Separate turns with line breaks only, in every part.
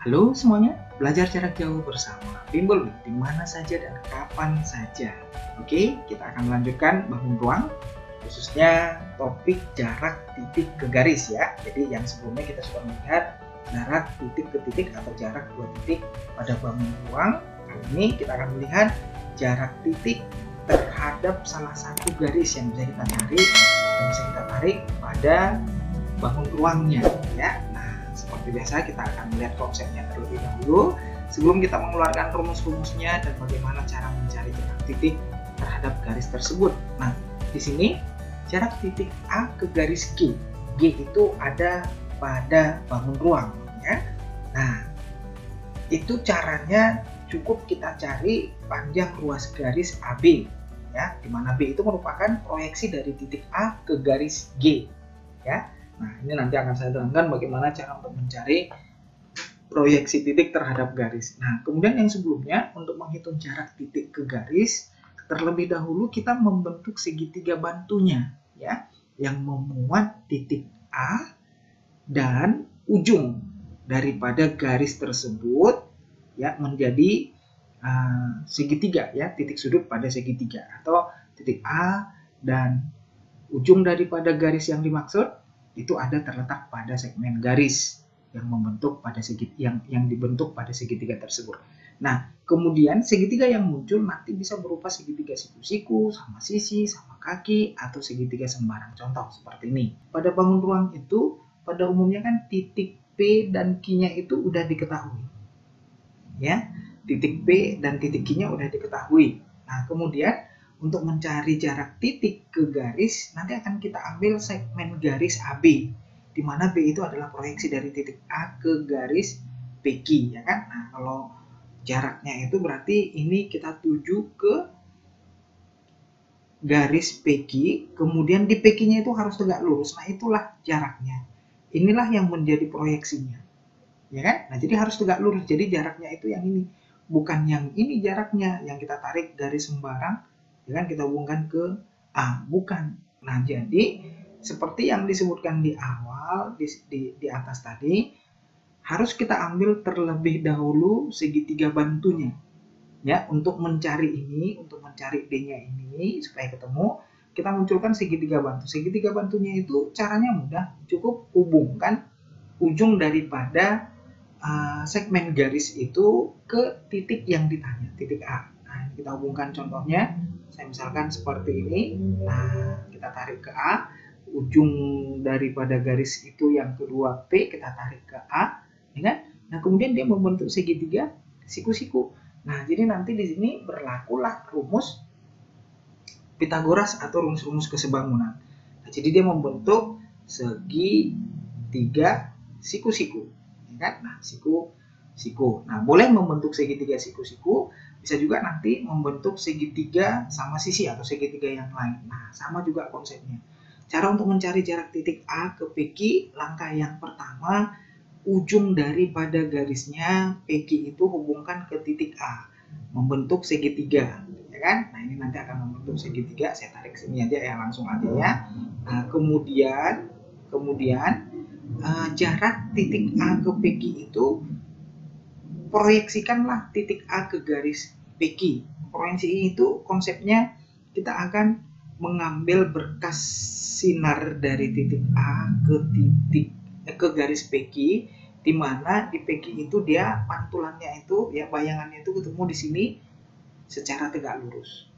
Halo semuanya, belajar jarak jauh bersama Bimbel di mana saja dan kapan saja. Oke, kita akan melanjutkan bangun ruang, khususnya topik jarak titik ke garis ya. Jadi yang sebelumnya kita sudah melihat jarak titik ke titik atau jarak dua titik pada bangun ruang. Kali ini kita akan melihat jarak titik terhadap salah satu garis yang bisa kita cari dan bisa kita tarik pada bangun ruangnya ya. Seperti biasa kita akan melihat konsepnya terlebih dahulu sebelum kita mengeluarkan rumus-rumusnya dan bagaimana cara mencari jarak titik terhadap garis tersebut. Nah, di sini jarak titik A ke garis G. G itu ada pada bangun ruang ya. Nah, itu caranya cukup kita cari panjang ruas garis AB ya, di mana B itu merupakan proyeksi dari titik A ke garis G ya. Nah, ini nanti akan saya terangkan bagaimana cara untuk mencari proyeksi titik terhadap garis. Nah, kemudian yang sebelumnya untuk menghitung jarak titik ke garis, terlebih dahulu kita membentuk segitiga bantunya ya, yang memuat titik A dan ujung daripada garis tersebut ya menjadi segitiga ya, titik sudut pada segitiga atau titik A dan ujung daripada garis yang dimaksud itu ada terletak pada segmen garis yang membentuk pada yang dibentuk pada segitiga tersebut. Nah, kemudian segitiga yang muncul nanti bisa berupa segitiga siku-siku, sama sisi, sama kaki, atau segitiga sembarang. Contoh seperti ini. Pada bangun ruang itu, pada umumnya kan titik P dan Q-nya itu udah diketahui. Ya, titik P dan titik Q-nya udah diketahui. Nah, kemudian untuk mencari jarak titik ke garis, nanti akan kita ambil segmen garis AB, di mana B itu adalah proyeksi dari titik A ke garis PQ, ya kan? Nah, kalau jaraknya itu berarti ini kita tuju ke garis PQ, kemudian di PQ-nya itu harus tegak lurus. Nah, itulah jaraknya. Inilah yang menjadi proyeksinya, ya kan? Nah, jadi harus tegak lurus. Jadi jaraknya itu yang ini, bukan yang ini jaraknya, yang kita tarik garis sembarang. Ya kan, kita hubungkan ke A, bukan. Nah, jadi seperti yang disebutkan di awal di atas tadi, harus kita ambil terlebih dahulu segitiga bantunya ya, untuk mencari ini, untuk mencari D-nya ini supaya ketemu, kita munculkan segitiga bantu. Segitiga bantunya itu caranya mudah, cukup hubungkan ujung daripada segmen garis itu ke titik yang ditanya, titik A. Nah, kita hubungkan contohnya. Saya misalkan seperti ini. Nah, kita tarik ke A, ujung daripada garis itu yang kedua P kita tarik ke A, ya kan? Nah, kemudian dia membentuk segitiga siku-siku. Nah, jadi nanti di sini berlakulah rumus Pitagoras atau rumus-rumus kesebangunan. Nah, jadi dia membentuk segitiga siku-siku, ya kan? Nah, siku-siku. Nah, boleh membentuk segitiga siku-siku, bisa juga nanti membentuk segitiga sama sisi atau segitiga yang lain. Nah, sama juga konsepnya. Cara untuk mencari jarak titik A ke PQ, langkah yang pertama, ujung daripada garisnya PQ itu hubungkan ke titik A, membentuk segitiga, ya kan? Nah, ini nanti akan membentuk segitiga. Saya tarik sini aja ya, langsung aja ya. Nah, kemudian jarak titik A ke PQ itu proyeksikanlah titik A ke garis PQ. Proyeksi itu konsepnya kita akan mengambil berkas sinar dari titik A ke garis PQ, di mana di PQ itu dia pantulannya itu ya, bayangannya itu ketemu di sini secara tegak lurus.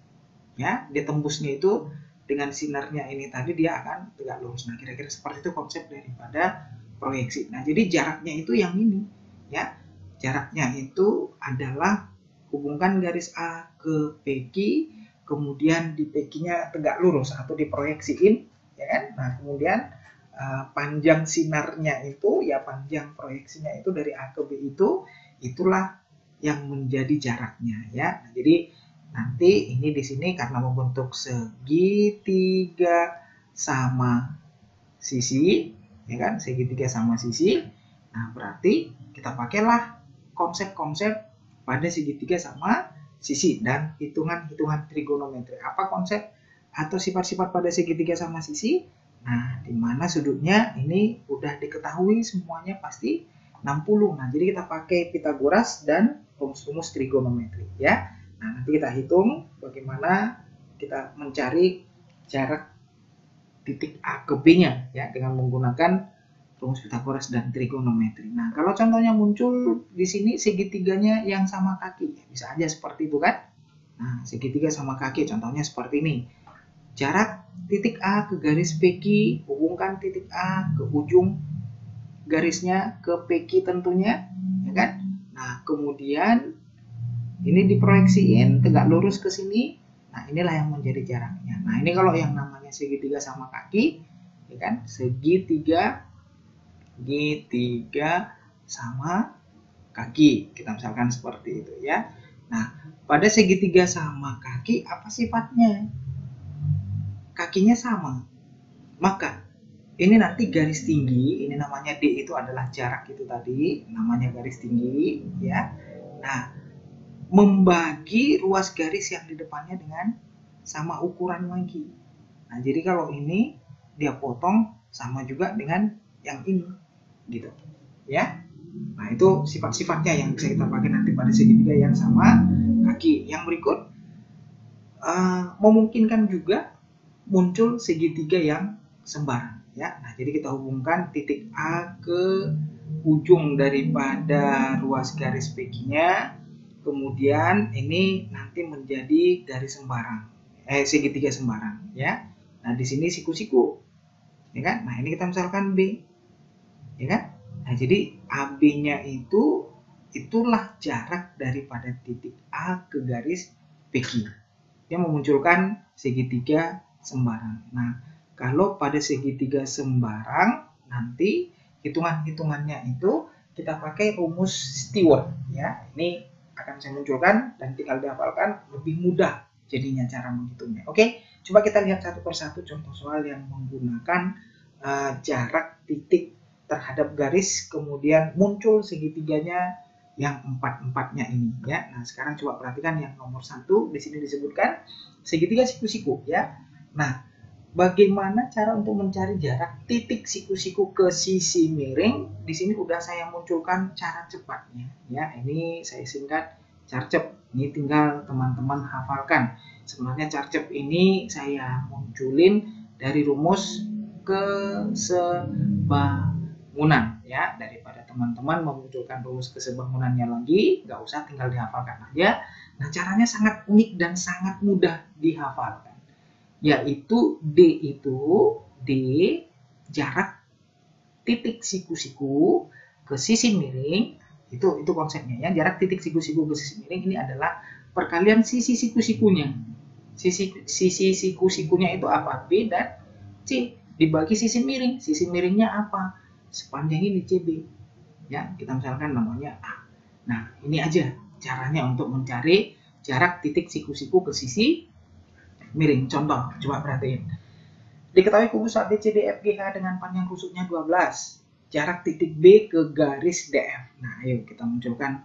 Ya, dia tembusnya itu dengan sinarnya ini tadi dia akan tegak lurus. Nah, kira-kira seperti itu konsep daripada proyeksi. Nah, jadi jaraknya itu yang ini ya. Jaraknya itu adalah hubungkan garis A ke PQ, kemudian di PQ-nya tegak lurus atau diproyeksiin, ya kan? Nah, kemudian panjang sinarnya itu ya, panjang proyeksinya itu dari A ke B itu, itulah yang menjadi jaraknya ya. Nah, jadi nanti ini di sini karena membentuk segitiga sama sisi, ya kan? Segitiga sama sisi. Nah, berarti kita pakailah konsep-konsep pada segitiga sama sisi dan hitungan-hitungan trigonometri. Apa konsep atau sifat-sifat pada segitiga sama sisi? Nah, di mana sudutnya ini udah diketahui semuanya pasti 60. Nah, jadi kita pakai Pitagoras dan rumus-rumus trigonometri ya. Nah, nanti kita hitung bagaimana kita mencari jarak titik A ke B-nya ya dengan menggunakan rumus Pitagoras dan trigonometri. Nah, kalau contohnya muncul di sini segitiganya yang sama kaki, bisa aja seperti itu kan? Nah, segitiga sama kaki contohnya seperti ini. Jarak titik A ke garis PQ, hubungkan titik A ke ujung garisnya ke PQ tentunya, ya kan? Nah, kemudian ini diproyeksiin tegak lurus ke sini. Nah, inilah yang menjadi jaraknya. Nah, ini kalau yang namanya segitiga sama kaki, ya kan? Segitiga sama kaki. Kita misalkan seperti itu ya. Nah, pada segitiga sama kaki apa sifatnya? Kakinya sama. Maka ini nanti garis tinggi, ini namanya D itu adalah jarak itu tadi, namanya garis tinggi ya. Nah, membagi ruas garis yang di depannya dengan sama ukuran lagi. Nah, jadi kalau ini dia potong sama juga dengan yang ini gitu ya. Nah, itu sifat-sifatnya yang bisa kita pakai nanti pada segitiga yang sama kaki. Yang berikut memungkinkan juga muncul segitiga yang sembarang ya. Nah, jadi kita hubungkan titik A ke ujung daripada ruas garis PQ-nya, kemudian ini nanti menjadi garis sembarang, segitiga sembarang ya. Nah, di sini siku-siku ya kan. Nah, ini kita misalkan B ya kan. Nah, jadi AB-nya itulah jarak daripada titik A ke garis PQ. Dia memunculkan segitiga sembarang. Nah, kalau pada segitiga sembarang nanti hitungan-hitungannya itu kita pakai rumus Stewart ya. Ini akan saya munculkan dan tinggal dihafalkan, lebih mudah jadinya cara menghitungnya. Oke, coba kita lihat satu persatu contoh soal yang menggunakan jarak titik terhadap garis kemudian muncul segitiganya yang empat-empatnya ini ya. Nah, sekarang coba perhatikan yang nomor 1 di sini disebutkan segitiga siku-siku ya. Nah, bagaimana cara untuk mencari jarak titik siku-siku ke sisi miring? Di sini udah saya munculkan cara cepatnya ya. Ini saya singkat carcep. Ini tinggal teman-teman hafalkan. Sebenarnya carcep ini saya munculin dari rumus kesebangunan ya. Daripada teman-teman memunculkan rumus kesebangunannya lagi, nggak usah, tinggal dihafalkan aja. Nah, caranya sangat unik dan sangat mudah dihafalkan, yaitu D jarak titik siku-siku ke sisi miring, itu konsepnya ya. Jarak titik siku-siku ke sisi miring ini adalah perkalian sisi siku-sikunya. Sisi siku-sikunya itu apa? B dan C dibagi sisi miring. Sisi miringnya apa? Sepanjang ini CB ya. Kita misalkan namanya A. Nah, ini aja caranya untuk mencari jarak titik siku-siku ke sisi miring. Contoh, coba perhatiin. Diketahui kubus ABCDFGH dengan panjang rusuknya 12. Jarak titik B ke garis DF. Nah, ayo kita munculkan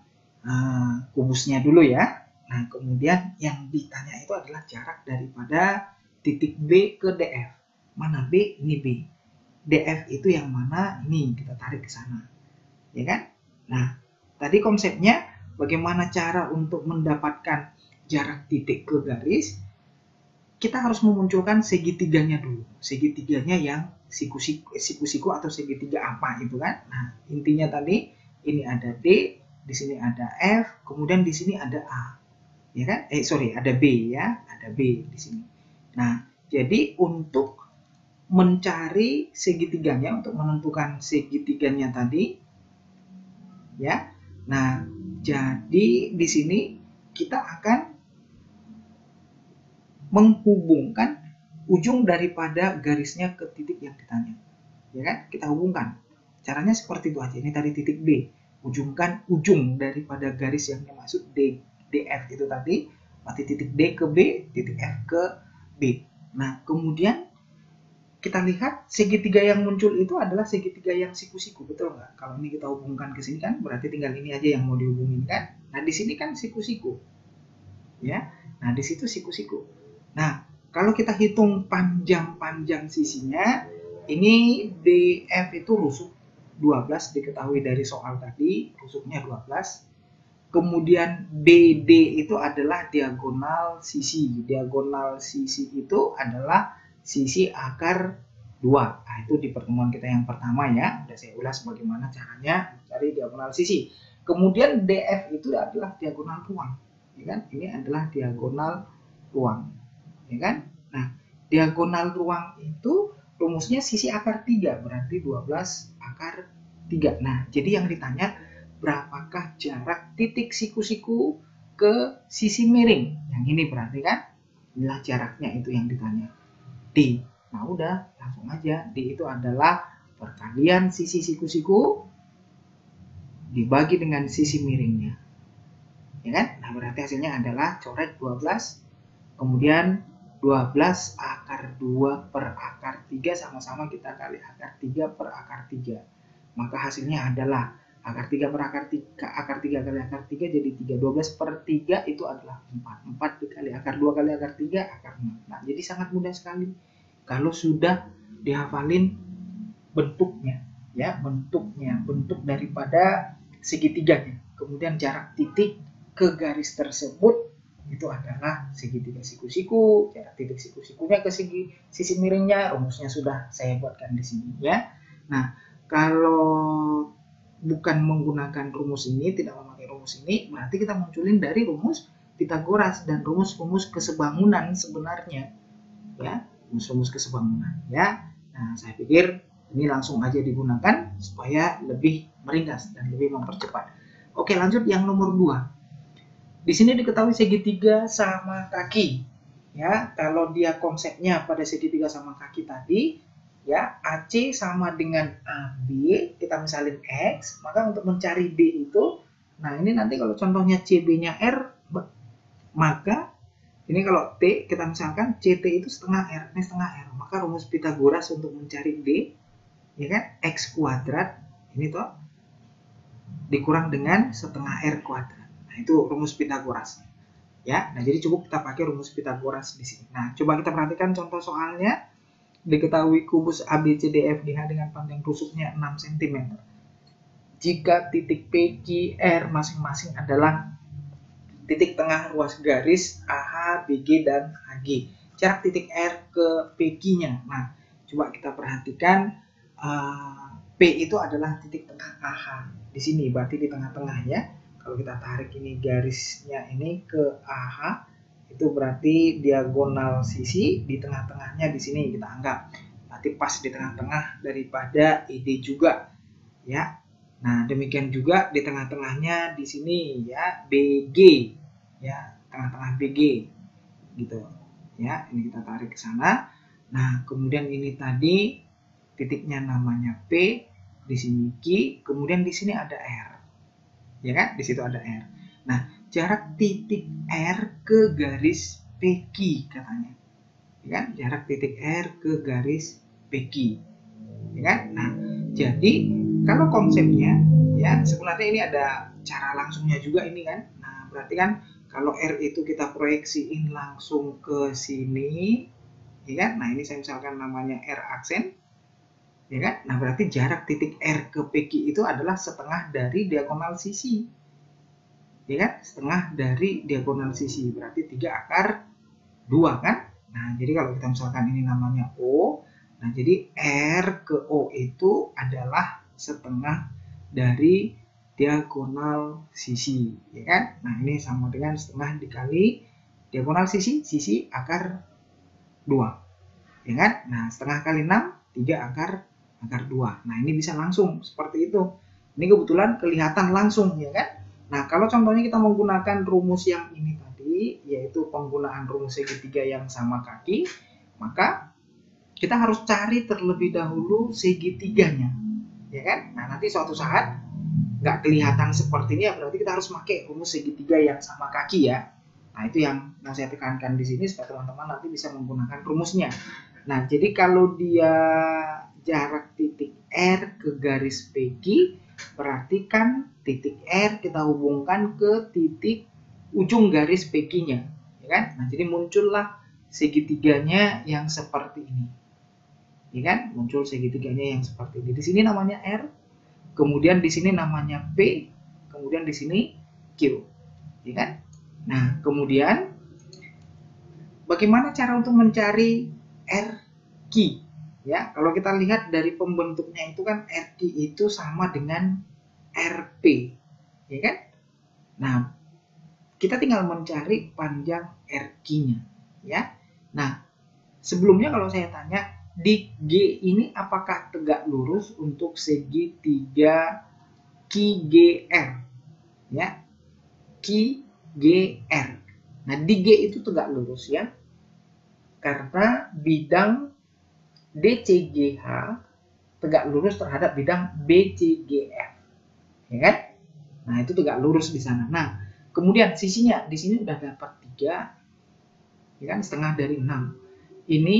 kubusnya dulu ya. Nah, kemudian yang ditanya itu adalah jarak daripada titik B ke DF. Mana B? Ini B. DF itu yang mana? Ini kita tarik ke sana. Ya kan? Nah, tadi konsepnya bagaimana cara untuk mendapatkan jarak titik ke garis? Kita harus memunculkan segitiganya dulu. Segitiganya yang siku-siku atau segitiga apa itu kan? Nah, intinya tadi ini ada D, di sini ada F, kemudian di sini ada A. Ya kan? Ada B ya, ada B di sini. Nah, jadi untuk mencari segitiganya, untuk menentukan segitiganya tadi ya. Nah, jadi di sini kita akan menghubungkan ujung daripada garisnya ke titik yang ditanya. Ya kan? Kita hubungkan. Caranya seperti itu aja. Ini tadi titik B. Hubungkan ujung daripada garis yang dimaksud DF itu tadi. Berarti titik D ke B, titik F ke B. Nah, kemudian kita lihat segitiga yang muncul itu adalah segitiga yang siku-siku, betul nggak? Kalau ini kita hubungkan ke sini kan, berarti tinggal ini aja yang mau dihubungin kan? Nah, di sini kan siku-siku. Ya. Nah, di situ siku-siku. Nah, kalau kita hitung panjang-panjang sisinya, ini DF itu rusuk. 12 diketahui dari soal tadi, rusuknya 12. Kemudian BD itu adalah diagonal sisi. Diagonal sisi itu adalah sisi akar 2. Nah, itu di pertemuan kita yang pertama ya. Udah saya ulas bagaimana caranya mencari diagonal sisi. Kemudian DF itu adalah diagonal ruang. Ya kan? Ini adalah diagonal ruang. Ya kan? Nah, diagonal ruang itu rumusnya sisi akar 3. Berarti 12 akar 3. Nah, jadi yang ditanya berapakah jarak titik siku-siku ke sisi miring? Yang ini berarti kan inilah jaraknya itu yang ditanya. D. Nah udah langsung aja. D itu adalah perkalian sisi siku-siku dibagi dengan sisi miringnya. Ya kan? Nah berarti hasilnya adalah coret 12. Kemudian 12 akar 2 per akar 3 sama-sama kita kali akar 3 per akar 3. Maka hasilnya adalah akar 3 per akar 3 kali akar 3 jadi 3. 12 per 3 itu adalah 4. 4 dikali akar 2 kali akar 3 akar 6. Nah, jadi sangat mudah sekali kalau sudah dihafalin bentuknya, ya, bentuk daripada segitiganya. Kemudian jarak titik ke garis tersebut itu adalah segitiga siku-siku, jarak titik siku-sikunya ke sisi miringnya, rumusnya sudah saya buatkan di sini ya. Nah, kalau bukan menggunakan rumus ini, tidak memakai rumus ini, berarti kita munculin dari rumus Pitagoras dan rumus-rumus kesebangunan sebenarnya, ya, rumus-rumus kesebangunan, ya. Nah, saya pikir ini langsung aja digunakan supaya lebih meringkas dan lebih mempercepat. Oke, lanjut yang nomor 2. Di sini diketahui segitiga sama kaki, ya. Kalau dia konsepnya pada segitiga sama kaki tadi, ya, AC sama dengan AB, kita misalin X, maka untuk mencari D itu, nah ini nanti kalau contohnya CB-nya R, maka ini kalau T kita misalkan CT itu setengah R, ini setengah R, maka rumus Pitagoras untuk mencari D, ya kan, X kuadrat, ini tuh dikurang dengan setengah R kuadrat. Nah itu rumus Pitagoras, ya. Nah jadi cukup kita pakai rumus Pitagoras di sini. Nah coba kita perhatikan contoh soalnya. Diketahui kubus ABCDFGH dengan panjang rusuknya 6 cm. Jika titik PQR masing-masing adalah titik tengah ruas garis AH, BG, dan AG. Jarak titik R ke PQ-nya. Nah, coba kita perhatikan P itu adalah titik tengah AH. Di sini berarti di tengah-tengah ya. Kalau kita tarik ini garisnya ini ke AH, itu berarti diagonal sisi di tengah-tengahnya di sini kita anggap. Berarti pas di tengah-tengah daripada ED juga, ya. Nah, demikian juga di tengah-tengahnya di sini ya, BG, ya, tengah-tengah BG gitu. Ya, ini kita tarik ke sana. Nah, kemudian ini tadi titiknya namanya P, di sini Q, kemudian di sini ada R. Ya kan? Di situ ada R. Nah, jarak titik R ke garis PQ katanya, ya kan? Jarak titik R ke garis PQ, ya kan? Nah, jadi kalau konsepnya ya sebenarnya ini ada cara langsungnya juga ini kan. Nah, berarti kan kalau R itu kita proyeksiin langsung ke sini, ya kan? Nah, ini saya misalkan namanya R aksen, ya kan? Nah, berarti jarak titik R ke PQ itu adalah setengah dari diagonal sisi. Ya kan? Setengah dari diagonal sisi, berarti 3 akar 2 kan? Nah, jadi kalau kita misalkan ini namanya O, nah jadi R ke O itu adalah setengah dari diagonal sisi, ya kan? Nah, ini sama dengan setengah dikali diagonal sisi akar 2, ya kan? Nah, setengah kali 6, 3 akar 2. Nah, ini bisa langsung seperti itu. Ini kebetulan kelihatan langsung, ya kan? Nah, kalau contohnya kita menggunakan rumus yang ini tadi, yaitu penggunaan rumus segitiga yang sama kaki, maka kita harus cari terlebih dahulu segitiganya, ya kan? Nah, nanti suatu saat nggak kelihatan seperti ini, ya berarti kita harus pakai rumus segitiga yang sama kaki ya. Nah, itu yang saya tekankan di sini supaya teman-teman nanti bisa menggunakan rumusnya. Nah, jadi kalau dia jarak titik R ke garis PQ, berarti kan titik R kita hubungkan ke titik ujung garis PQ-nya, ya kan? Nah, jadi muncullah segitiganya yang seperti ini, ya kan? Muncul segitiganya yang seperti ini. Di sini namanya R. kemudian di sini namanya P, kemudian di sini Q, ya kan? Nah, kemudian bagaimana cara untuk mencari RQ? Ya, kalau kita lihat dari pembentuknya itu kan RQ itu sama dengan RP, ya kan? Nah, kita tinggal mencari panjang RQ-nya, ya. Nah, sebelumnya kalau saya tanya, di G ini apakah tegak lurus untuk segi 3 QGR? Ya, QGR. Nah, di G itu tegak lurus ya, karena bidang DCGH tegak lurus terhadap bidang BCGF, ya kan? Nah, itu tegak lurus di sana. Nah, kemudian sisinya di sini udah dapat 3, ya kan, setengah dari 6. Ini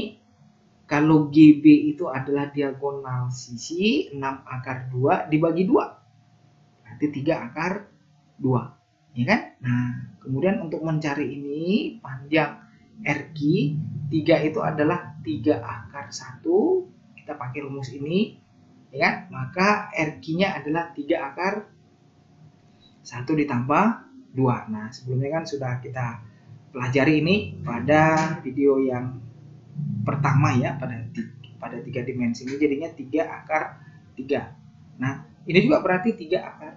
kalau GB itu adalah diagonal sisi 6 akar 2 dibagi 2. Berarti 3 akar 2. Ya kan? Nah, kemudian untuk mencari ini panjang RQ, 3 itu adalah 3 akar 1. Kita pakai rumus ini. Ya kan? Maka RQ-nya adalah 3 akar 1 ditambah 2. Nah, sebelumnya kan sudah kita pelajari ini pada video yang pertama ya, pada 3 dimensi ini jadinya 3 akar 3. Nah, ini juga berarti 3 akar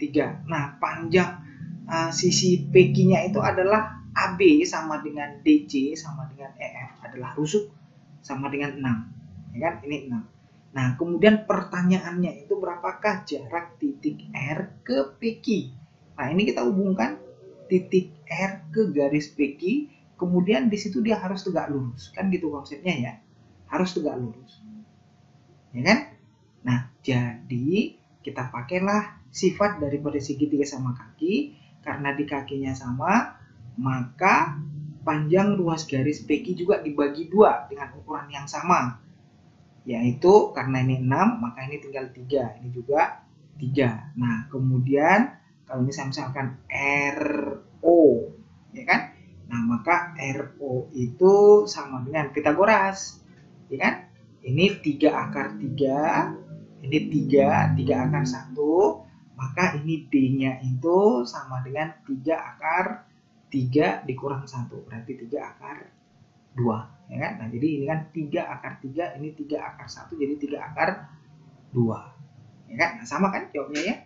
3. Nah, panjang sisi PQ-nya itu adalah AB sama dengan DC sama dengan EF adalah rusuk sama dengan 6. Ya kan? Ini 6. Nah, kemudian pertanyaannya itu berapakah jarak titik R ke PQ? Nah, ini kita hubungkan titik R ke garis PQ, kemudian di situ dia harus tegak lurus. Kan gitu konsepnya ya. Harus tegak lurus. Ya kan? Nah, jadi kita pakailah sifat daripada segitiga sama kaki. Karena di kakinya sama, maka panjang ruas garis PQ juga dibagi 2 dengan ukuran yang sama. Yaitu karena ini 6, maka ini tinggal 3. Ini juga 3. Nah, kemudian kalau misalkan RO, ya kan? Nah, maka RO itu sama dengan Pitagoras. Ya kan? Ini 3 akar 3, ini 3 akar 1, maka ini D-nya itu sama dengan 3 akar 3 dikurang 1, berarti 3 akar 2. Ya kan? Nah, jadi ini kan 3 akar 3, ini 3 akar 1, jadi 3 akar 2. Ya kan? Nah, sama kan jawabnya ya?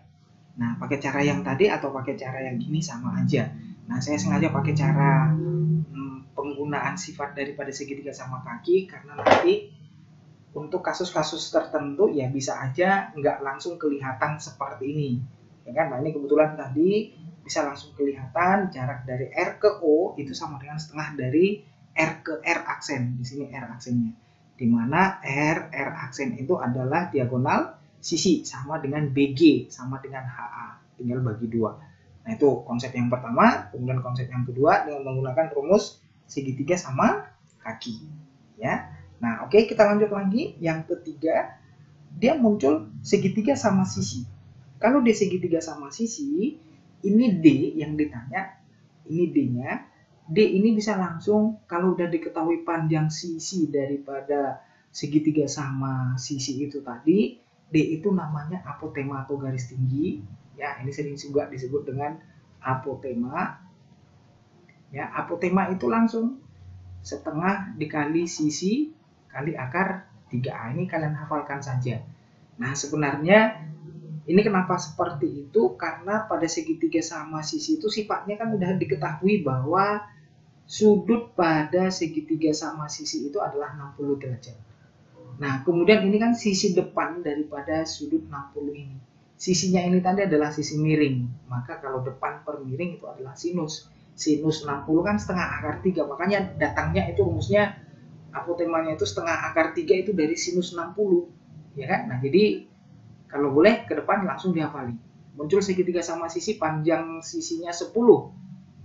Nah, pakai cara yang tadi atau pakai cara yang gini sama aja. Nah, saya sengaja pakai cara penggunaan sifat daripada segitiga sama kaki karena nanti untuk kasus-kasus tertentu ya bisa aja nggak langsung kelihatan seperti ini. Ya kan? Nah, ini kebetulan tadi bisa langsung kelihatan jarak dari R ke O itu sama dengan setengah dari R ke R aksen. Di sini R aksennya. Di mana R aksen itu adalah diagonal sisi sama dengan BG sama dengan HA. Tinggal bagi 2. Nah, itu konsep yang pertama. Kemudian konsep yang kedua dengan menggunakan rumus segitiga sama kaki. Ya. Nah, oke, kita lanjut lagi. Yang ketiga, dia muncul segitiga sama sisi. Kalau dia segitiga sama sisi, ini D yang ditanya, ini D-nya. D ini bisa langsung, kalau udah diketahui panjang sisi daripada segitiga sama sisi itu tadi, D itu namanya apotema atau garis tinggi. Ya, ini sering juga disebut dengan apotema. Ya, apotema itu langsung setengah dikali sisi kali akar 3A. Ini kalian hafalkan saja. Nah, sebenarnya ini kenapa seperti itu? Karena pada segitiga sama sisi itu sifatnya kan udah diketahui bahwa sudut pada segitiga sama sisi itu adalah 60 derajat. Nah, kemudian ini kan sisi depan daripada sudut 60 ini. Sisinya ini tadi adalah sisi miring. Maka kalau depan per miring itu adalah sinus. Sinus 60 kan setengah akar 3. Makanya datangnya itu rumusnya apotemanya itu setengah akar 3 itu dari sinus 60. Ya kan? Nah, jadi kalau boleh ke depan langsung dihafali. Muncul segitiga sama sisi, panjang sisinya 10.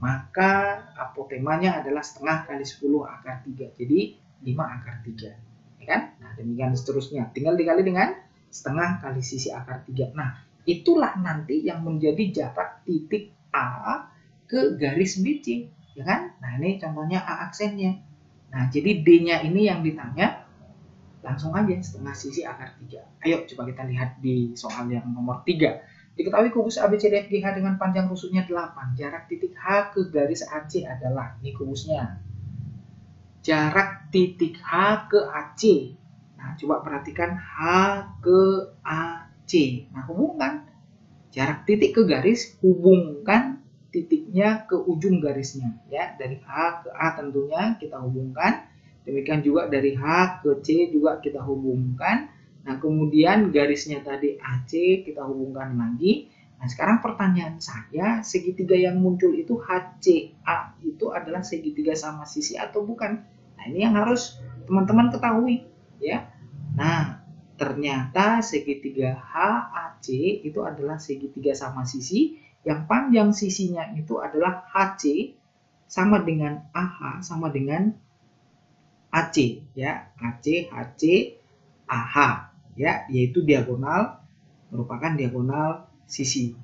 Maka apotemanya adalah setengah kali 10 akar 3. Jadi 5 akar 3. Ya kan? Nah, demikian seterusnya. Tinggal dikali dengan setengah kali sisi akar 3. Nah, itulah nanti yang menjadi jarak titik A ke garis BC. Ya kan? Nah, ini contohnya A aksennya. Nah, jadi D-nya ini yang ditanya. Langsung aja setengah sisi akar 3. Ayo coba kita lihat di soal yang nomor 3. Diketahui kubus ABCDFGH dengan panjang rusuknya 8. Jarak titik H ke garis AC adalah, ini kubusnya, jarak titik H ke AC. Nah, coba perhatikan H ke AC. Nah, hubungkan jarak titik ke garis, hubungkan titiknya ke ujung garisnya, ya. Dari H ke A tentunya kita hubungkan. Demikian juga dari H ke C juga kita hubungkan. Nah, kemudian garisnya tadi AC kita hubungkan lagi. Nah, sekarang pertanyaan saya, segitiga yang muncul itu HCA itu adalah segitiga sama sisi atau bukan? Nah, ini yang harus teman-teman ketahui, ya. Nah, ternyata segitiga HAC itu adalah segitiga sama sisi yang panjang sisinya itu adalah HC sama dengan AH sama dengan AC, ya. AC, HC, AH, ya, yaitu diagonal, merupakan diagonal sisi,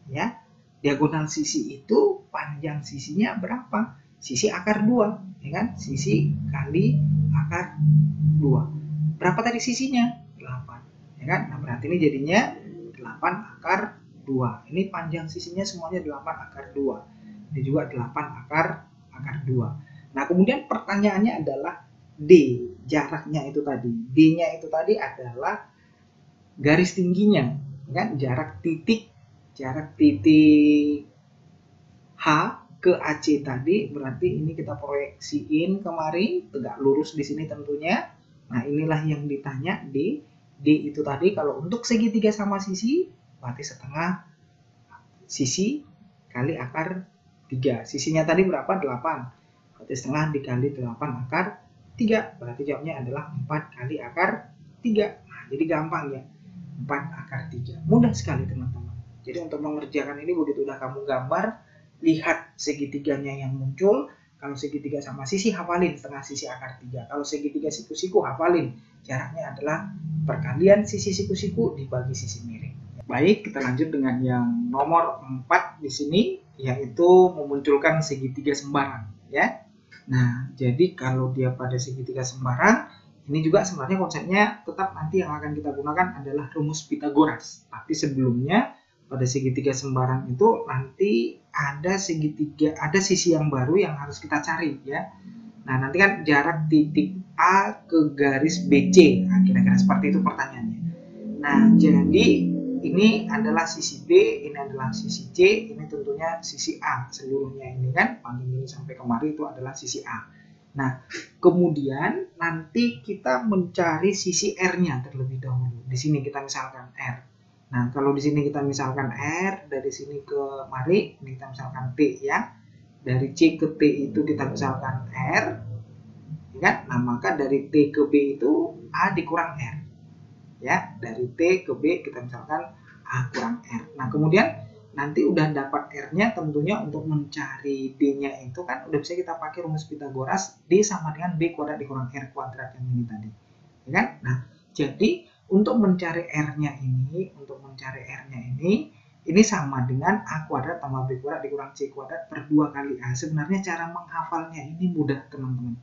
ya. Diagonal sisi itu panjang sisinya berapa? Sisi akar 2, ya kan? Sisi kali akar 2. Berapa tadi sisinya? 8, ya kan? Nah, berarti ini jadinya 8 akar 2. Ini panjang sisinya semuanya 8 akar 2. Ini juga 8 akar 2. Nah, kemudian pertanyaannya adalah D, jaraknya itu tadi. D-nya itu tadi adalah garis tingginya, kan? Jarak titik H ke AC tadi, berarti ini kita proyeksiin kemari, tegak lurus di sini tentunya. Nah, inilah yang ditanya D. D itu tadi kalau untuk segitiga sama sisi, berarti setengah sisi kali akar 3. Sisinya tadi berapa? 8. Berarti setengah dikali 8 akar 3. Berarti jawabnya adalah 4 kali akar 3. Nah, jadi gampang ya. 4 akar 3. Mudah sekali teman-teman. Jadi untuk mengerjakan ini begitu udah kamu gambar, lihat segitiganya yang muncul. Kalau segitiga sama sisi, hafalin setengah sisi akar 3. Kalau segitiga siku-siku, hafalin jaraknya adalah perkalian sisi siku-siku dibagi sisi miring. Baik, kita lanjut dengan yang nomor 4 di sini, yaitu memunculkan segitiga sembarang, ya. Nah, jadi kalau dia pada segitiga sembarang, ini juga sebenarnya konsepnya tetap nanti yang akan kita gunakan adalah rumus Pitagoras. Tapi sebelumnya pada segitiga sembarang itu nanti ada sisi yang baru yang harus kita cari, ya. Nah, nanti kan jarak titik A ke garis BC. Nah, kira-kira seperti itu pertanyaannya. Nah, jadi ini adalah sisi B, ini adalah sisi C, ini tentunya sisi A. Seluruhnya ini kan, panjang ini sampai kemari itu adalah sisi A. Nah, kemudian nanti kita mencari sisi R-nya terlebih dahulu. Di sini kita misalkan R. Nah, kalau di sini kita misalkan R, dari sini ke mari, ini kita misalkan T, ya. Dari C ke T itu kita misalkan R, ya kan? Nah, maka dari T ke B itu A dikurang R. Ya, dari T ke B kita misalkan A kurang R. Nah, kemudian nanti udah dapat R-nya, tentunya untuk mencari D-nya itu kan udah bisa kita pakai rumus Pitagoras, D sama dengan B kuadrat dikurang R kuadrat yang ini tadi. Ya kan? Nah, jadi untuk mencari R-nya ini sama dengan A kuadrat tambah B kuadrat dikurang C kuadrat per 2 kali A. Sebenarnya cara menghafalnya ini mudah, teman-teman.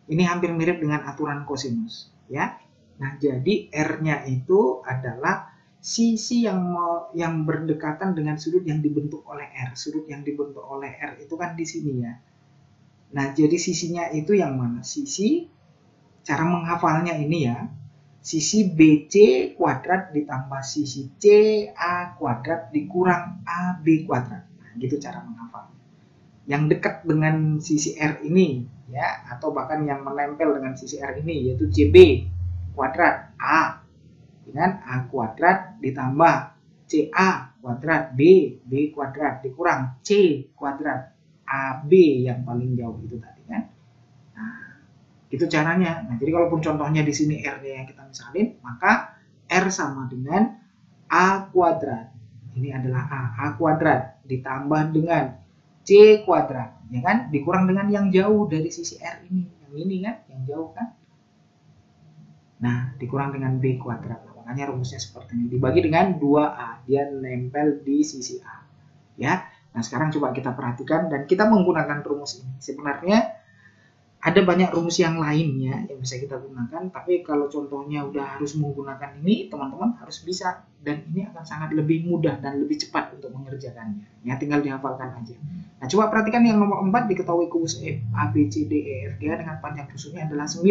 Ini hampir mirip dengan aturan kosinus, ya. Nah, jadi R-nya itu adalah sisi yang berdekatan dengan sudut yang dibentuk oleh R. Sudut yang dibentuk oleh R itu kan di sini, ya. Nah, jadi sisinya itu yang mana? Sisi, cara menghafalnya ini ya, sisi BC kuadrat ditambah sisi CA kuadrat dikurang AB kuadrat. Nah, gitu cara menghafalnya. Yang dekat dengan sisi R ini, ya, atau bahkan yang menempel dengan sisi R ini, yaitu CB kuadrat A dengan A kuadrat ditambah CA kuadrat B kuadrat dikurang C kuadrat AB yang paling jauh itu tadi kan. Nah, itu caranya. Nah, jadi kalaupun contohnya di sini R-nya yang kita misalin, maka R sama dengan A kuadrat. Ini adalah A kuadrat ditambah dengan C kuadrat, ya kan? Dikurang dengan yang jauh dari sisi R ini. Yang ini kan, yang jauh kan? Nah, dikurang dengan B kuadrat. Nah, makanya rumusnya seperti ini. Dibagi dengan 2A. Dia nempel di sisi A. Ya. Nah, sekarang coba kita perhatikan dan kita menggunakan rumus ini. Sebenarnya Ada banyak rumus yang lain ya yang bisa kita gunakan, tapi kalau contohnya udah harus menggunakan ini, teman-teman harus bisa, dan ini akan sangat lebih mudah dan lebih cepat untuk mengerjakannya. Ya, tinggal dihafalkan aja. Nah, coba perhatikan yang nomor 4, diketahui kubus A, B, C, D, E, F, G dengan panjang rusuknya adalah 9.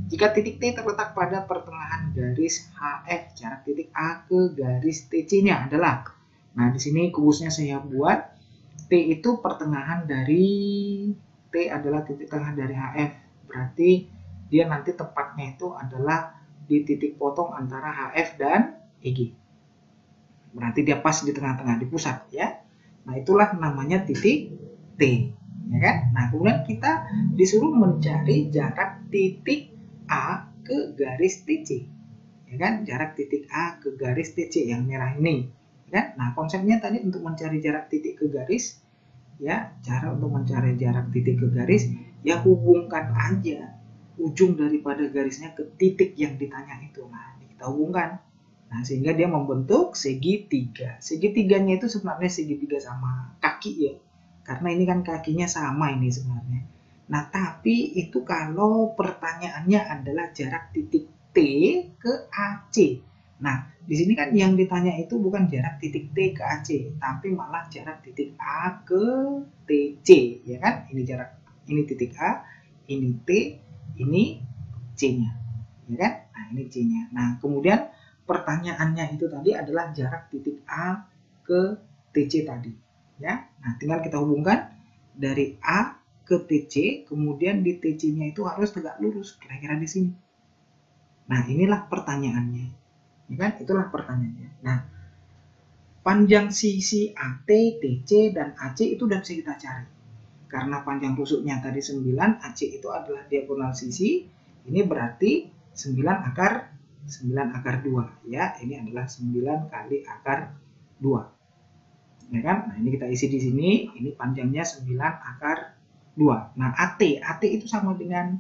Jika titik T terletak pada pertengahan garis HF, jarak titik A ke garis TC-nya adalah. Nah, di sini kubusnya saya buat T itu pertengahan dari T adalah titik tengah dari HF, berarti dia nanti tepatnya itu adalah di titik potong antara HF dan EG. Berarti dia pas di tengah-tengah, di pusat ya. Nah, itulah namanya titik T, ya kan? Nah, kemudian kita disuruh mencari jarak titik A ke garis TC, ya kan? Jarak titik A ke garis TC yang merah ini, ya kan? Nah, konsepnya tadi untuk mencari jarak titik ke garis, ya, cara untuk mencari jarak titik ke garis, ya hubungkan aja ujung daripada garisnya ke titik yang ditanya itu. Nah, kita hubungkan. Nah, sehingga dia membentuk segitiga. Segitiganya itu sebenarnya segitiga sama kaki ya. Karena ini kan kakinya sama ini sebenarnya. Nah, tapi itu kalau pertanyaannya adalah jarak titik T ke AC. Nah, di sini kan yang ditanya itu bukan jarak titik T ke AC, tapi malah jarak titik A ke TC, ya kan? Ini jarak, ini titik A, ini T, ini C-nya, ya kan? Nah, ini C-nya. Nah, kemudian pertanyaannya itu tadi adalah jarak titik A ke TC tadi, ya. Nah, tinggal kita hubungkan dari A ke TC, kemudian di TC-nya itu harus tegak lurus, kira-kira di sini. Nah, inilah pertanyaannya. Ya kan? Itulah pertanyaannya. Nah, panjang sisi AT, TC, dan AC itu udah bisa kita cari. Karena panjang rusuknya tadi 9, AC itu adalah diagonal sisi. Ini berarti 9 akar 2. Ya, ini adalah 9 kali akar 2. Ya kan? Nah, ini kita isi di sini. Ini panjangnya 9 akar 2. Nah, AT itu sama dengan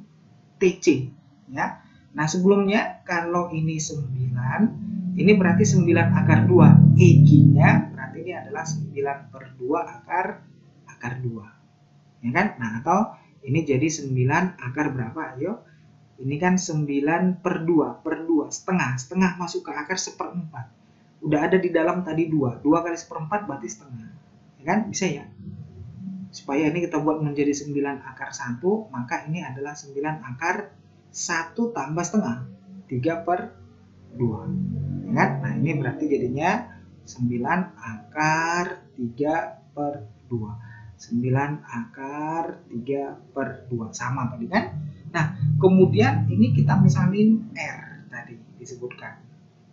TC. Ya. Nah, sebelumnya kalau ini 9, ini berarti 9 akar 2. EG-nya berarti ini adalah 9 per 2 akar 2. Ya kan? Nah, atau ini jadi 9 akar berapa? Ayo. Ini kan 9 per 2 setengah. Setengah masuk ke akar 1/4. Udah ada di dalam tadi 2. 2 kali 1/4 berarti setengah. Ya kan? Bisa ya? Supaya ini kita buat menjadi 9 akar 1, maka ini adalah 9 akar 1 tambah setengah, 3 per 2. Ya kan? Nah, ini berarti jadinya 9 akar 3 per 2. 9 akar 3 per 2. Sama tadi kan? Nah, kemudian ini kita misalin R tadi disebutkan.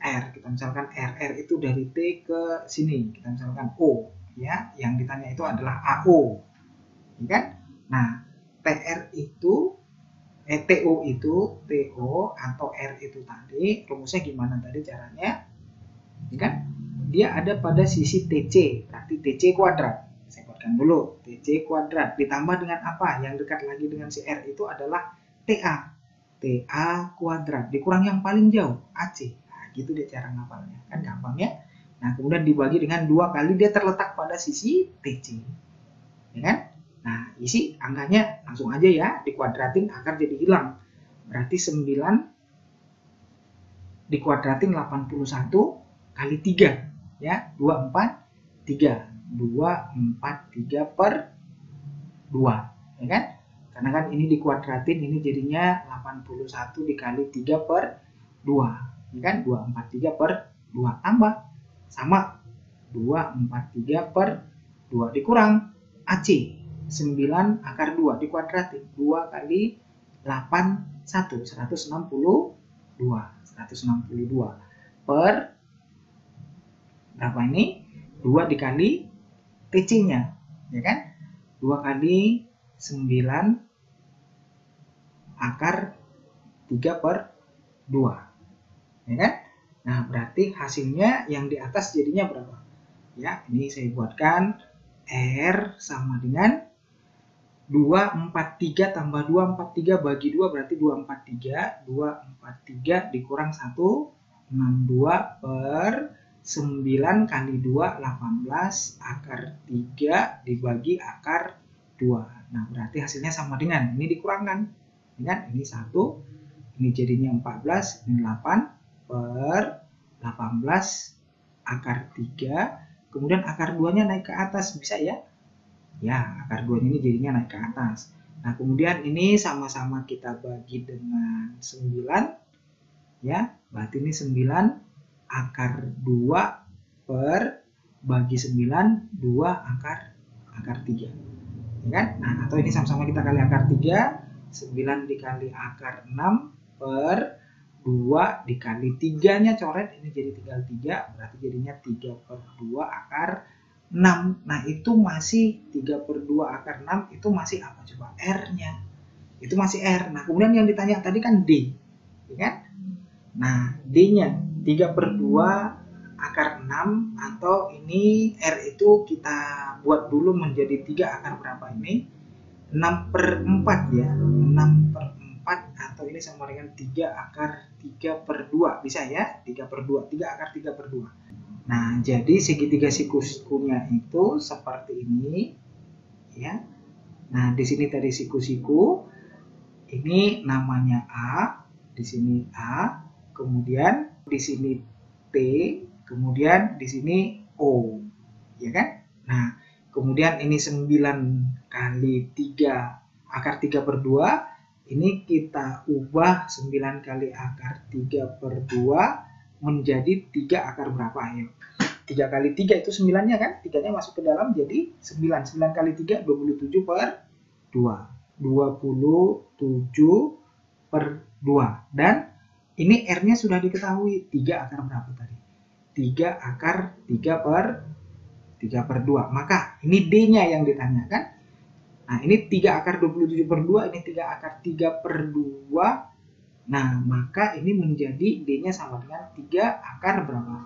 R, kita misalkan R itu dari T ke sini. Kita misalkan O, ya. Yang ditanya itu adalah AO. Ya kan? Nah, TR itu TO atau R itu tadi, rumusnya gimana tadi caranya? Ya kan? Dia ada pada sisi TC, berarti TC kuadrat. Saya buatkan dulu, TC kuadrat ditambah dengan apa? Yang dekat lagi dengan si R itu adalah TA. TA kuadrat dikurang yang paling jauh, AC. Nah, gitu dia cara ngapalnya. Kan gampang ya? Nah, kemudian dibagi dengan 2 kali dia terletak pada sisi TC. Ya kan? Nah, isi angkanya langsung aja ya, dikuadratin akar jadi hilang. Berarti 9 dikuadratin 81 kali 3. Ya, 243. 243 per 2. Ya kan? Karena kan ini dikuadratin, ini jadinya 81 dikali 3 per 2. Ya kan? 243 per 2 tambah. Sama. 243 per 2 dikurang AC. 9 akar 2 dikuadratin 2 kali 8 162 per berapa ini? 2 dikali TC nya, ya kan? 2 kali 9 akar 3 per 2, ya kan? Nah, berarti hasilnya yang di atas jadinya berapa? Ya, ini saya buatkan R sama dengan 243 tambah 243 bagi 2 berarti 243. 243 dikurang 1, 62 per 9 kali 2, 18 akar 3 dibagi akar 2. Nah, berarti hasilnya sama dengan ini dikurangkan. Ingat, ini 1, ini jadinya 14, ini 8 per 18 akar 3. Kemudian akar 2-nya naik ke atas, bisa ya? Ya, akar 2-nya ini jadinya naik ke atas. Nah, kemudian ini sama-sama kita bagi dengan 9. Ya, berarti ini 9 akar 2 per bagi 9, 2 akar 3. Ya kan? Nah, atau ini sama-sama kita kali akar 3, 9 dikali akar 6 per 2 dikali 3-nya coret, ini jadi tinggal 3, berarti jadinya 3 per 2 akar 6. Nah, itu masih 3 per 2 akar 6, itu masih apa coba? R-nya. Itu masih R. Nah, kemudian yang ditanya tadi kan D. Ya kan? Nah, D-nya 3 per 2 akar 6, atau ini R itu kita buat dulu menjadi 3 akar berapa ini? 6 per 4 ya. 6 per 4, atau ini sama dengan 3 akar 3 per 2. Bisa ya? 3 per 2. 3 akar 3 per 2. Nah, jadi segitiga sikunya itu seperti ini. Ya. Nah, di sini tadi siku-siku. Ini namanya A. Di sini A. Kemudian di sini T. Kemudian di sini O. Ya kan? Nah, kemudian ini 9 kali 3 akar 3 per 2. Ini kita ubah 9 kali akar 3 per 2 menjadi 3 akar berapa? Ayo. 3 kali 3 itu 9-nya kan? 3-nya masuk ke dalam jadi 9. 9 kali 3, 27 per 2. 27 per 2. Dan ini R-nya sudah diketahui. 3 akar berapa tadi? 3 akar 3 per 2. Maka ini D-nya yang ditanyakan. Nah, ini 3 akar 27 per 2. Ini 3 akar 3 per 2. Nah, maka ini menjadi D-nya sama dengan 3 akar berapa?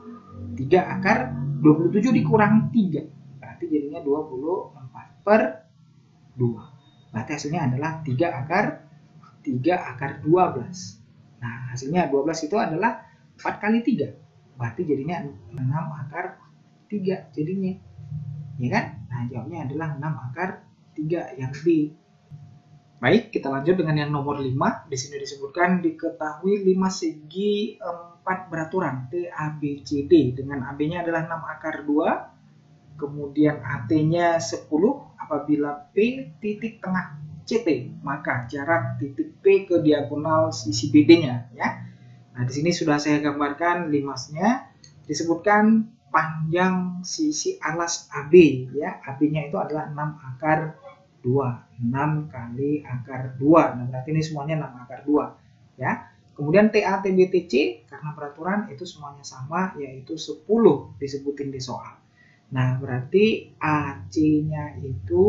3 akar 27 dikurang 3. Berarti jadinya 24 per 2. Berarti hasilnya adalah 3 akar 12. Nah, hasilnya 12 itu adalah 4 kali 3. Berarti jadinya 6 akar 3 jadinya. Ya kan? Nah, jawabnya adalah 6 akar 3 yang B. Baik, kita lanjut dengan yang nomor 5. Di sini disebutkan diketahui 5 segi 4 beraturan T, A, B, C, D. Dengan AB-nya adalah 6 akar 2. Kemudian AT-nya 10. Apabila P titik tengah CT, maka jarak titik P ke diagonal sisi BD-nya. Ya. Nah, di sini sudah saya gambarkan limasnya. Disebutkan panjang sisi alas AB. Ya, AB-nya itu adalah 6 akar 2. 6 kali akar 2. Nah, berarti ini semuanya 6 akar 2. Ya. Kemudian TA, TB, TC, karena peraturan itu semuanya sama, yaitu 10 disebutin di soal. Nah, berarti AC-nya itu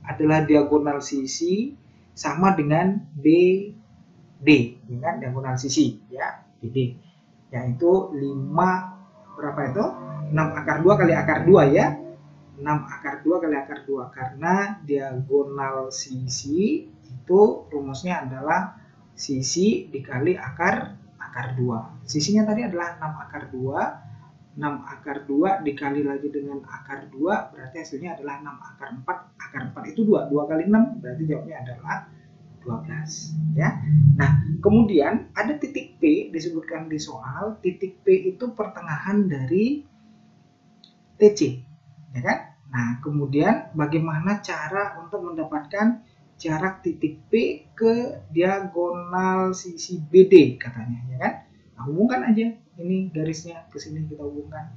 adalah diagonal sisi sama dengan BD, ya kan? Diagonal sisi, ya, BD. Yaitu 5, berapa itu? 6 akar 2 kali akar 2, ya. 6 akar 2 kali akar 2, karena diagonal sisi itu rumusnya adalah sisi dikali akar 2. Sisinya tadi adalah 6 akar 2. 6 akar 2 dikali lagi dengan akar 2, berarti hasilnya adalah 6 akar 4. Akar 4 itu 2. 2 kali 6, berarti jawabnya adalah 12. Ya. Nah, kemudian ada titik P disebutkan di soal. Titik P itu pertengahan dari TC. Ya kan? Nah, kemudian bagaimana cara untuk mendapatkan jarak titik P ke diagonal sisi BD katanya, ya kan? Nah, hubungkan aja ini garisnya ke sini, kita hubungkan.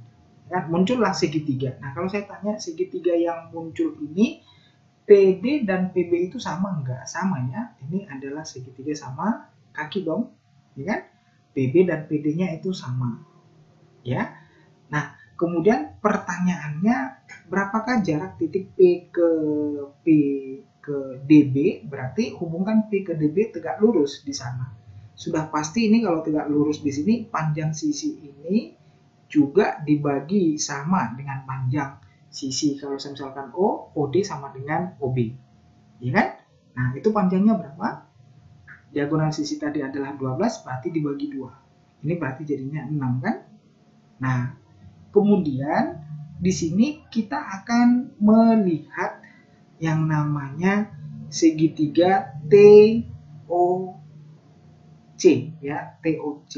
Ya kan? Muncullah segitiga. Nah, kalau saya tanya segitiga yang muncul ini PD dan PB itu sama enggak? Sama ya. Ini adalah segitiga sama kaki dong, ya kan? PB dan PD-nya itu sama. Ya. Nah, kemudian pertanyaannya, berapakah jarak titik P ke DB? Berarti hubungkan P ke DB tegak lurus di sana. Sudah pasti ini kalau tegak lurus di sini, panjang sisi ini juga dibagi sama dengan panjang sisi. Kalau misalkan OD sama dengan OB. Ya kan? Nah, itu panjangnya berapa? Diagonal sisi tadi adalah 12, berarti dibagi 2. Ini berarti jadinya 6 kan? Nah, kemudian di sini kita akan melihat yang namanya segitiga TOC ya, TOC.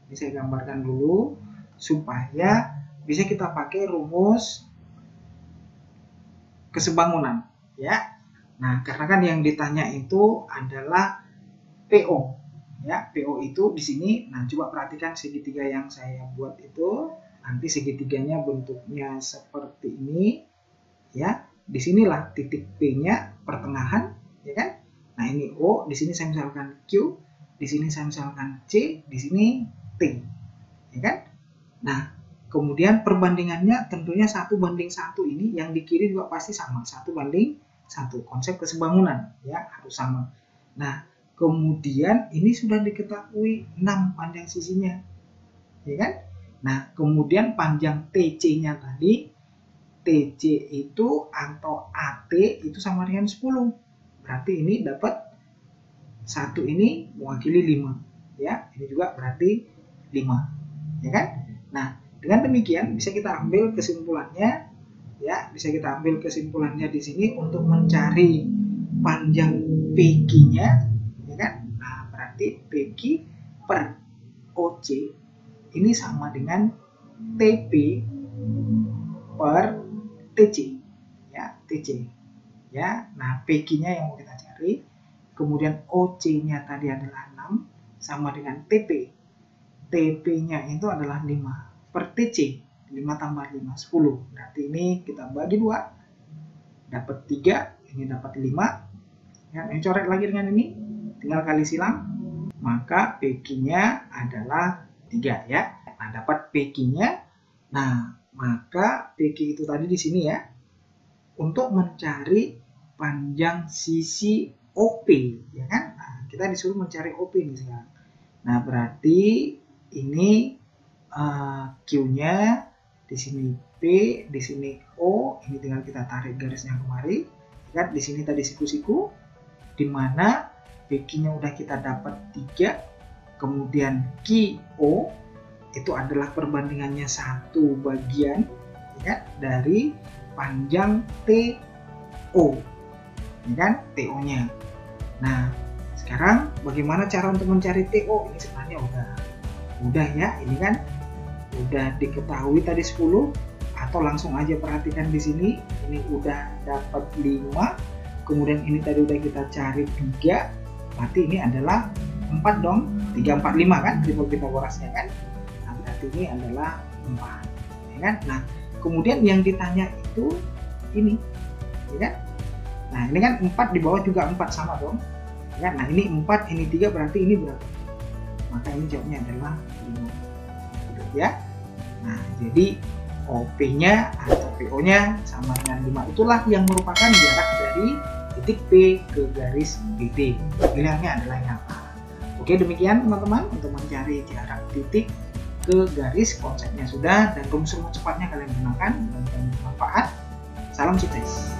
Ini saya gambarkan dulu supaya bisa kita pakai rumus kesebangunan ya. Nah, karena kan yang ditanya itu adalah PO ya. PO itu di sini. Nah, coba perhatikan segitiga yang saya buat itu. Nanti segitiganya bentuknya seperti ini ya. Disinilah titik P-nya pertengahan ya kan. Nah, ini O, di sini saya misalkan Q, di sini saya misalkan C, di sini T ya kan. Nah, kemudian perbandingannya tentunya 1:1 ini, yang di kiri juga pasti sama, 1:1. Konsep kesebangunan ya, harus sama. Nah, kemudian ini sudah diketahui 6 panjang sisinya ya kan. Nah, kemudian panjang TC-nya tadi, TC itu atau AT itu sama dengan 10. Berarti ini dapat 1 ini mewakili 5 ya. Ini juga berarti 5 ya kan. Nah, dengan demikian bisa kita ambil kesimpulannya ya, bisa kita ambil kesimpulannya di sini untuk mencari panjang PQ-nya ya kan. Nah, berarti PQ per OC ini sama dengan TP per TC ya, TC ya. Nah, PQ-nya yang mau kita cari, kemudian OC-nya tadi adalah 6 sama dengan TP. TP-nya itu adalah 5 per TC, 5 tambah 5, 10. Berarti ini kita bagi 2, dapat 3, ini dapat 5. Ya, ini coret lagi dengan ini, tinggal kali silang, maka PQ-nya adalah 3 ya. Nah, dapat PQ-nya. Nah, maka PQ itu tadi di sini ya, untuk mencari panjang sisi OP ya kan. Nah, kita disuruh mencari OP nih sekarang. Nah, berarti ini Q-nya, di sini P, di sini O, ini tinggal kita tarik garisnya kemari. Lihat di sini tadi siku-siku, di mana PQ-nya udah kita dapat 3, kemudian QO itu adalah perbandingannya 1 bagian ya, dari panjang TO ya kan, TO-nya. Nah, sekarang bagaimana cara untuk mencari TO? Ini sebenarnya udah ya, ini kan udah diketahui tadi 10, atau langsung aja perhatikan di sini, ini udah dapat 5, kemudian ini tadi udah kita cari 3, berarti ini adalah 4 dong, 3, 4, 5 kan, triple Pythagorasnya kan. Nah, berarti ini adalah 4 ya kan. Nah, kemudian yang ditanya itu ini ya kan. Nah, ini kan 4 di bawah juga 4 sama dong ya. Nah, ini 4, ini 3, berarti ini berapa? Maka ini jawabnya adalah 5 ya. Nah, jadi OP-nya atau PO-nya sama dengan 5. Itulah yang merupakan jarak dari titik P ke garis BD. Pilihannya adalah yang apa? Oke, demikian teman-teman untuk mencari jarak titik ke garis. Konsepnya sudah, dan rumus cepatnya kalian gunakan dan bermanfaat. Salam sukses.